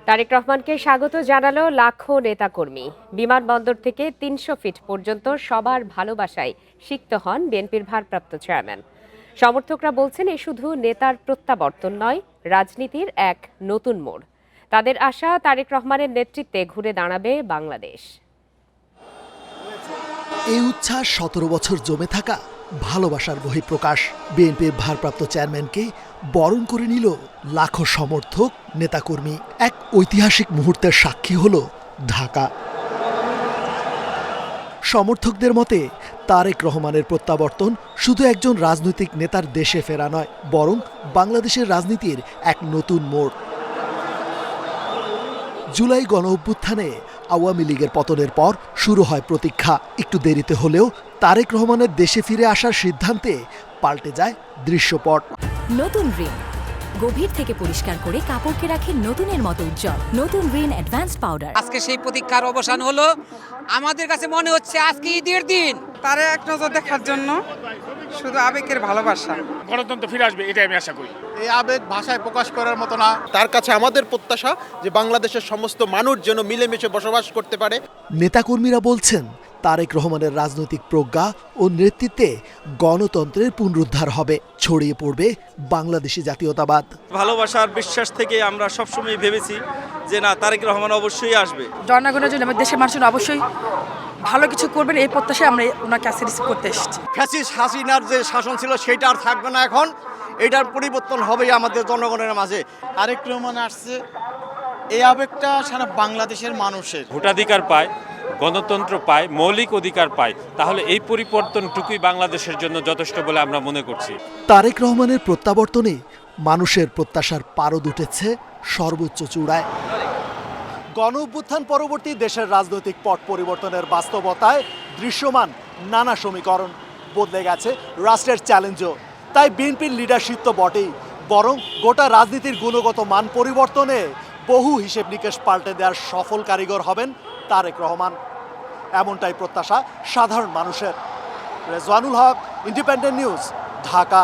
তারেক রহমানকে স্বাগত জানালো লাখো নেতাকর্মী। বিমানবন্দর থেকে ৩০০ ফিট পর্যন্ত সবার ভালোবাসায় সিক্ত হন বিএনপির ভারপ্রাপ্ত চেয়ারম্যান। সমর্থকরা বলছেন এ শুধু নেতার প্রত্যাবর্তন নয়, রাজনীতির এক নতুন মোড়। তাদের আশা তারেক রহমানের নেতৃত্বে ঘুরে দাঁড়াবে বাংলাদেশ। এই উচ্ছ্বাস ১৭ বছর জমে থাকা ভালোবাসার বহিঃপ্রকাশ। বিএনপির ভারপ্রাপ্ত চেয়ারম্যানকে বরণ করে নিল লাখো সমর্থক নেতাকর্মী। এক ঐতিহাসিক মুহূর্তের সাক্ষী হল ঢাকা। সমর্থকদের মতে তারেক রহমানের প্রত্যাবর্তন শুধু একজন রাজনৈতিক নেতার দেশে ফেরা নয়, বরং বাংলাদেশের রাজনীতির এক নতুন মোড়। জুলাই গণঅভ্যুত্থানে আওয়ামী লীগের পতনের পর শুরু হয় প্রতীক্ষা। একটু দেরিতে হলেও তারেক রহমানের দেশে ফিরে আসার সিদ্ধান্তে পাল্টে যায় দৃশ্যপট। নতুন রিন গভীর থেকে পরিষ্কার করে কাপড়কে রাখে নতুনের মতো উজ্জ্বল। নতুন রিন অ্যাডভান্সড পাউডার। আজকে সেই প্রতীক্ষার অবসান হলো। আমাদের কাছে মনে হচ্ছে আজকে ঈদের দিন। তারে এক নজর দেখার জন্য শুধু আবেগের ভালোবাসা। গণতন্ত্র ফিরে আসবে, এটাই আমি আশা করি। এই আবেগ ভাষায় প্রকাশ করার মতো না। তার কাছে আমাদের প্রত্যাশা যে বাংলাদেশের সমস্ত মানুষ যেন মিলেমিশে বসবাস করতে পারে। নেতাকর্মীরা বলছেন তারেক রহমানের রাজনৈতিক প্রজ্ঞা ও নেতৃত্বে গণতন্ত্রের পুনরুদ্ধার হবে, ছড়িয়ে পড়বে বাংলাদেশি জাতীয়তাবাদ। ভালোবাসার বিশ্বাস থেকে আমরা সবসময় ভেবেছি যে না, তারেক রহমান অবশ্যই আসবে। জনগণের জন্য আমাদের দেশের মানুষজন অবশ্যই ভালো কিছু করবেন এই প্রত্যাশায় আমরা ওনাকে কাছে রিসিভ করতে এসেছি। ফ্যাসিস্ট হাসিনার যে শাসন ছিল সেটা আর থাকবে না। এখন এটার পরিবর্তন হবে আমাদের জনগণের মাঝে। তারেক রহমান আসছে, এই আবেগটা সারা বাংলাদেশের মানুষের। ভোটাধিকার পায়, গণতন্ত্র পায়, মৌলিক অধিকার পায়, তাহলে এই পরিবর্তনটুকুই বাংলাদেশের জন্য যথেষ্ট বলে আমরা মনে করছি। তারেক রহমানের প্রত্যাবর্তনে মানুষের প্রত্যাশার পারদ উঠেছে সর্বোচ্চ চূড়ায়। গণঅভ্যুত্থান পরবর্তী দেশের রাজনৈতিক পট পরিবর্তনের বাস্তবতায় দৃশ্যমান নানা সমীকরণ। বদলে গেছে রাষ্ট্রের চ্যালেঞ্জও। তাই বিএনপির লিডারশিপ তো বটেই, বরং গোটা রাজনীতির গুণগত মান পরিবর্তনে বহু হিসেব নিকেশ পাল্টে দেওয়ার সফল কারিগর হবেন তারেক রহমান। এমনটাই প্রত্যাশা সাধারণ মানুষের। রেজওয়ানুল হক, ইন্ডিপেন্ডেন্ট নিউজ, ঢাকা।